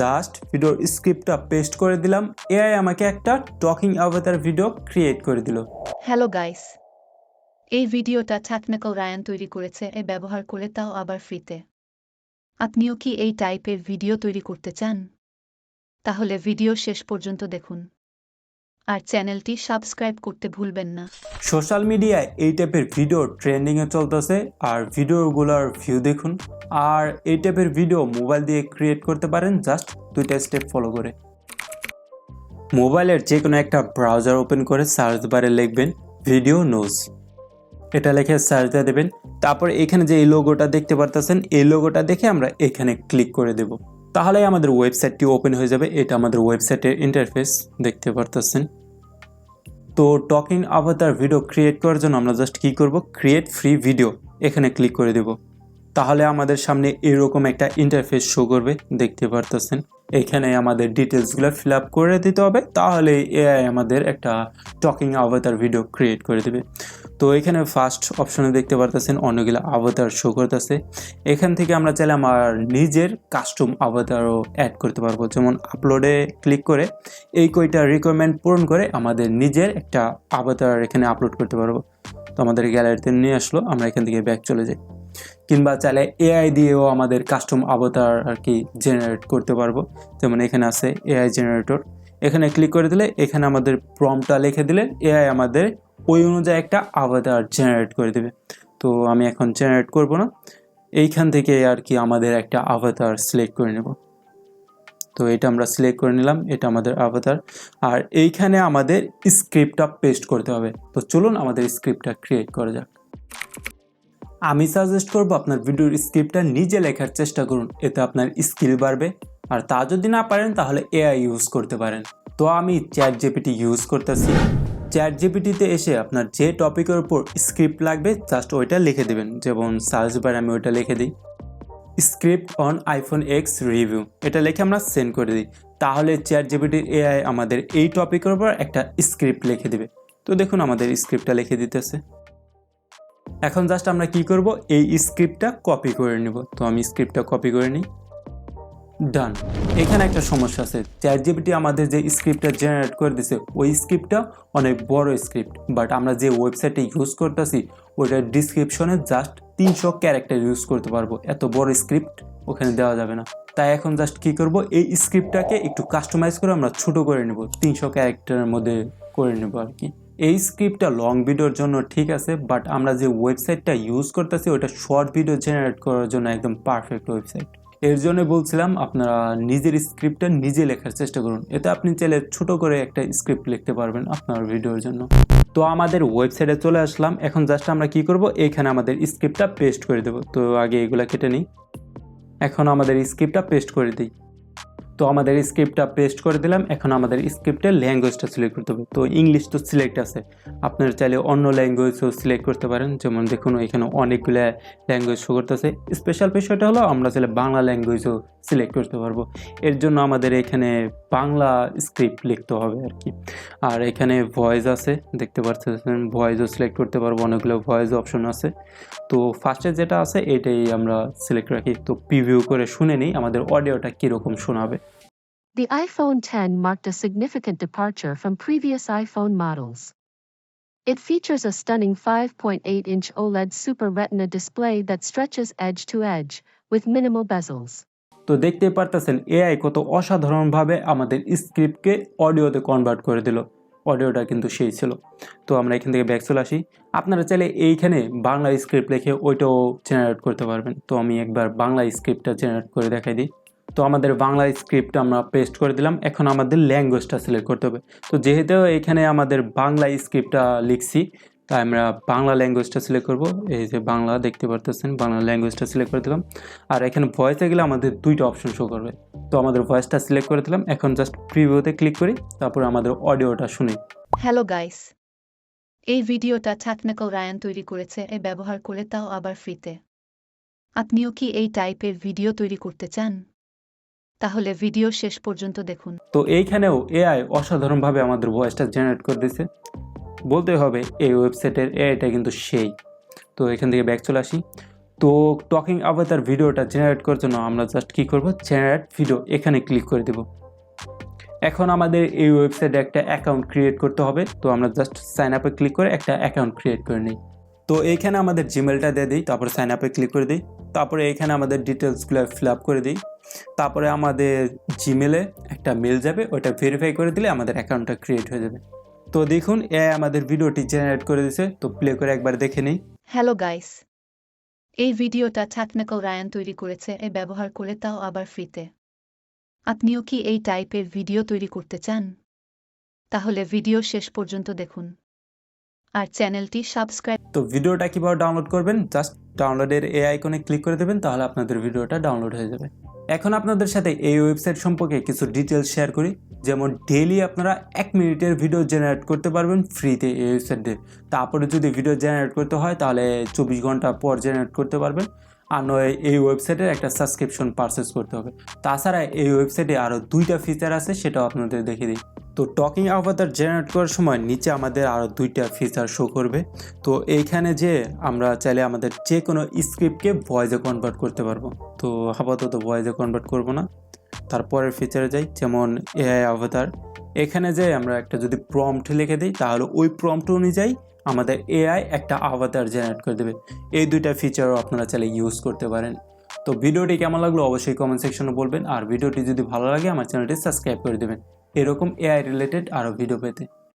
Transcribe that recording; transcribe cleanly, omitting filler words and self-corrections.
Just ভিডিওর স্ক্রিপ্টটা paste করে দিলাম, এআই আমাকে একটা টকিং অ্যাভাতার ভিডিও ক্রিয়েট করে দিল। হ্যালো গাইস, এই ভিডিওটা টেকনিক্যাল রায়ান তৈরি করেছে, ব্যবহার করে, তাও আবার ফ্রিতে। আপনিও কি এই টাইপের ভিডিও তৈরি করতে চান? তাহলে ভিডিও শেষ পর্যন্ত দেখুন আর চ্যানেলটি সাবস্ক্রাইব করতে ভুলবেন না। সোশ্যাল মিডিয়ায় এই টাইপের ভিডিও ট্রেন্ডিংয়ে চলতেছে, আর ভিডিওগুলোর ভিউ দেখুন। আর এই টাইপের ভিডিও মোবাইল দিয়ে ক্রিয়েট করতে পারেন জাস্ট 2টা স্টেপ ফলো করে। মোবাইলের যে কোনো একটা ব্রাউজার ওপেন করে সার্চ বারে লিখবেন ভিডিও নোজ, এটা লিখে সার্চ দিয়ে দেবেন। তারপর এখানে যে এই লোগোটা দেখতে পারতেছেন, এই লোগোটা দেখে আমরা এখানে ক্লিক করে দেব, তাহলে আমাদের ওয়েবসাইটটি ওপেন হয়ে যাবে। এটা আমাদের ওয়েবসাইটের ইন্টারফেস দেখতে পারতেছেন। তো টকিং অ্যাভাতার ভিডিও ক্রিয়েট করার জন্য আমরা জাস্ট কী করব, ক্রিয়েট ফ্রি ভিডিও এখানে ক্লিক করে দেব। তাহলে আমাদের সামনে এরকম একটা ইন্টারফেস শো করবে, দেখতে পারতেছেন। এখানে আমাদের ডিটেলসগুলো ফিল আপ করে দিতে হবে, তাহলে এআই আমাদের একটা টকিং অ্যাভাতার ভিডিও ক্রিয়েট করে দেবে। তো এখানে ফার্স্ট অপশনে দেখতে পারতেছেন অনেকগুলো অ্যাভাতার শো করতেছে। এখান থেকে আমরা চাইলে আমার নিজের কাস্টম অ্যাভাতারও অ্যাড করতে পারবো, যেমন আপলোডে ক্লিক করে এই কয়টা রিকোয়ারমেন্ট পূরণ করে আমাদের নিজের একটা অ্যাভাতার এখানে আপলোড করতে পারবো। তো আমাদের গ্যালারিতে নিয়ে আসলো, আমরা এখান থেকে ব্যাক চলে যাই। কিংবা চাইলে এআই দিয়েও আমাদের কাস্টম অ্যাভাতার আর কি জেনারেট করতে পারবো, যেমন এখানে আছে এআই জেনারেটর। এখানে ক্লিক করে দিলে এখানে আমাদের প্রম্পটটা লিখে দিলে এআই আমাদের ওই অনুযায়ী একটা অ্যাভাতার জেনারেট করে দেবে। তো আমি এখন জেনারেট করব না, এইখান থেকে আর কি আমাদের একটা অ্যাভাতার সিলেক্ট করে নেব। তো এটা আমরা সিলেক্ট করে নিলাম, এটা আমাদের অ্যাভাতার। আর এইখানে আমাদের স্ক্রিপ্টটা পেস্ট করতে হবে। তো চলুন আমাদের স্ক্রিপ্টটা ক্রিয়েট করা যাক। আমি সাজেস্ট করব আপনার ভিডিওর স্ক্রিপ্টটা নিজে লেখার চেষ্টা করুন, এতে আপনার স্কিল বাড়বে। আর তা যদি না পারেন তাহলে এআই ইউজ করতে পারেন। তো আমি চ্যাট জিপিটি ইউজ করতেছি। চ্যাট জিপিটিতে এসে আপনার যে টপিকের উপর স্ক্রিপ্ট লাগবে জাস্ট ওইটা লিখে দেবেন, যেমন সার্চ বারে আমি ওইটা লিখে দিই script on iPhone x review, এটা লিখে আমরা সেন্ড করে দিই। তাহলে চ্যাট জিপিটির এআই আমাদের এই টপিকের উপর একটা স্ক্রিপ্ট লিখে দেবে। তো দেখুন আমাদের স্ক্রিপ্টটা লিখে দিতেছে। এখন জাস্ট আমরা কি করব, এই স্ক্রিপ্টটা কপি করে নেব। তো আমি স্ক্রিপ্টটা কপি করে নিই, ডান। এখানে একটা সমস্যা আছে, চ্যাট জিপিটি আমাদের যে স্ক্রিপ্টটা জেনারেট করে দিছে ওই স্ক্রিপ্টটা অনেক বড় স্ক্রিপ্ট, বাট আমরা যে ওয়েবসাইটে ইউজ করতেছি ওইটার ডিসক্রিপশনে জাস্ট 300 ক্যারেক্টার ইউজ করতে পারবো, এত বড় স্ক্রিপ্ট ওখানে দেওয়া যাবে না। তাই এখন জাস্ট কি করব, এই স্ক্রিপ্টটাকে একটু কাস্টমাইজ করে আমরা ছোট করে নেব, 300 ক্যারেক্টারের মধ্যে করে নেব আর কি। এই স্ক্রিপ্টটা লং ভিডিওর জন্য ঠিক আছে, বাট আমরা যে ওয়েবসাইটটা ইউজ করতেছি ওটা শর্ট ভিডিও জেনারেট করার জন্য একদম পারফেক্ট ওয়েবসাইট। এর জন্য বলছিলাম আপনারা নিজের স্ক্রিপ্টটা নিজে লেখার চেষ্টা করুন, এতে আপনি চাইলে ছোট করে একটা স্ক্রিপ্ট লিখতে পারবেন আপনার ভিডিওর জন্য। তো আমাদের ওয়েবসাইটে চলে আসলাম, এখন জাস্ট আমরা কি করব, এখানে আমাদের স্ক্রিপ্টটা পেস্ট করে দেব। তো আগে এগুলা কেটে নিই, এখন আমাদের স্ক্রিপ্টটা পেস্ট করে দিই। তো আমাদের স্ক্রিপ্টটা পেস্ট করে দিলাম। এখন আমাদের স্ক্রিপ্টের ল্যাঙ্গুয়েজটা সিলেক্ট করতে হবে। তো ইংলিশ তো সিলেক্ট আছে, আপনারা চাইলে অন্য ল্যাঙ্গুয়েজও সিলেক্ট করতে পারেন, যেমন দেখুন এখানে অনেকগুলো ল্যাঙ্গুয়েজ শো করতেছে। স্পেশাল বিষয়টা হলো আমরা চাইলে বাংলা ল্যাঙ্গুয়েজও সিলেক্ট করতে পারবো। এর জন্য আমাদের এখানে বাংলা স্ক্রিপ্ট লিখতে হবে আর কি। আর এখানে ভয়েস আছে, দেখতে পাচ্ছেন ভয়েসও সিলেক্ট করতে পারবো, অনেকগুলো ভয়েস অপশন আছে। তো ফার্স্টে যেটা আছে এটাই আমরা সিলেক্ট রাখি। তো প্রিভিউ করে শুনে নিই আমাদের অডিওটা কীরকম শোনাবে। The iPhone X marked a significant departure from previous iPhone models. It features a stunning 5.8-inch OLED Super Retina display that stretches edge to edge, with minimal bezels. তো দেখতে পারতেছেন এআই কত অসাধারণভাবে আমাদের স্ক্রিপ্টকে অডিওতে কনভার্ট করে দিল। অডিওটা কিন্তু সেই ছিল। তো আমরা এখান থেকে ব্যাক চলে আসি। আপনারা চাইলে এইখানে বাংলা স্ক্রিপ্ট লিখে ওইটাও জেনারেট করতে পারবেন। তো আমি একবার বাংলা স্ক্রিপ্টটা জেনারেট করে দেখাই দিই। তো আমাদের বাংলা স্ক্রিপ্ট আমরা পেস্ট করে দিলাম। এখন আমাদের ল্যাঙ্গুয়েজটা সিলেক্ট করতে হবে। তো যেহেতু এখানে আমাদের বাংলা স্ক্রিপ্টটা লিখছি, তাই আমরা বাংলা ল্যাঙ্গুয়েজটা সিলেক্ট করব। এই যে বাংলা দেখতে পারতেছেন, বাংলা ল্যাঙ্গুয়েজটা সিলেক্ট করে দিলাম। আর এখানে ভয়েসে গেলে আমাদের 2টা অপশন শো করবে। তো আমাদের ভয়েসটা সিলেক্ট করে দিলাম। এখন জাস্ট প্রিভিউতে ক্লিক করি, তারপর আমাদের অডিওটা শুনি। হ্যালো গাইস, এই ভিডিওটা টেকনিক্যাল রায়ান তৈরি করেছে, ব্যবহার করে, তাও আবার ফ্রিতে। আপনিও কি এই টাইপের ভিডিও তৈরি করতে চান? তাহলে ভিডিও শেষ পর্যন্ত দেখুন। তো এইখানেও এআই অসাধারণভাবে আমাদের ভয়েসটা জেনারেট করে দিয়েছে। বলতে হবে এই ওয়েবসাইটের এআইটা কিন্তু সেই। তো এখান থেকে ব্যাক চলে আসি। তো টকিং অ্যাভাটার ভিডিওটা জেনারেট করার জন্য আমরা জাস্ট কী করব, জেনারেট ভিডিও এখানে ক্লিক করে দেব। এখন আমাদের এই ওয়েবসাইটে একটা অ্যাকাউন্ট ক্রিয়েট করতে হবে। তো আমরা জাস্ট সাইন আপে ক্লিক করে একটা অ্যাকাউন্ট ক্রিয়েট করে নিই। তো এইখানে আমাদের জিমেলটা দিয়ে দিই, তারপরে সাইন আপে ক্লিক করে দিই, তারপরে এখানে আমাদের ডিটেলসগুলো ফিল আপ করে দিই, তারপরে আমাদের জিমেলে একটা মেল যাবে, ওটা ভেরিফাই করে দিলে আমাদের অ্যাকাউন্টটা ক্রিয়েট হয়ে যাবে। তো দেখুন আমাদের ভিডিওটি জেনারেট করে দিয়েছে। তো প্লে করে একবার দেখে নিই। হ্যালো গাইস, এই ভিডিওটা টেকনিক্যাল রায়ান তৈরি করেছে, এ ব্যবহার করে তাও আবার ফ্রিতে। আপনিও কি এই টাইপের ভিডিও তৈরি করতে চান? তাহলে ভিডিও শেষ পর্যন্ত দেখুন আর চ্যানেলটি সাবস্ক্রাইব। তো ভিডিওটা কীভাবে ডাউনলোড করবেন, জাস্ট ডাউনলোডের আইকনে ক্লিক করে দেবেন, তাহলে আপনাদের ভিডিওটা ডাউনলোড হয়ে যাবে। এখন আপনাদের সাথে এই ওয়েবসাইট সম্পর্কে কিছু ডিটেলস শেয়ার করি। যেমন ডেইলি আপনারা 1 মিনিটের ভিডিও জেনারেট করতে পারবেন ফ্রিতে এই ওয়েবসাইটে। তারপরে যদি ভিডিও জেনারেট করতে হয় তাহলে 24 ঘন্টা পর জেনারেট করতে পারবেন। আর নয় এই ওয়েবসাইটের একটা সাবস্ক্রিপশন পারচেস করতে হবে। তাছাড়া এই ওয়েবসাইটে আরও 2টা ফিচার আছে, সেটাও আপনাদের দেখিয়ে দিই। তো টকিং অ্যাভাটার জেনারেট করার সময় নিচে আমাদের আরও 2টা ফিচার শো করবে। তো এইখানে যে আমরা চাইলে আমাদের যে কোনো স্ক্রিপ্টকে ভয়েসে কনভার্ট করতে পারবো। তো আপাতত ভয়েসে কনভার্ট করব না, তারপরের ফিচারে যাই, যেমন এআই অ্যাভাটার। এখানে যে আমরা একটা যদি প্রম্পট লিখে দিই তাহলে ওই প্রম্পট অনুযায়ী আমাদের এআই একটা অ্যাভাটার জেনারেট করে দেবে। এই 2টা ফিচারও আপনারা চাইলে ইউজ করতে পারেন। তো ভিডিওটি কেমন লাগলো অবশ্যই কমেন্ট সেকশনে বলবেন, আর ভিডিওটি যদি ভালো লাগে আমার চ্যানেলটি সাবস্ক্রাইব করে দেবেন এরকম এআই রিলেটেড আরও ভিডিও পেতে।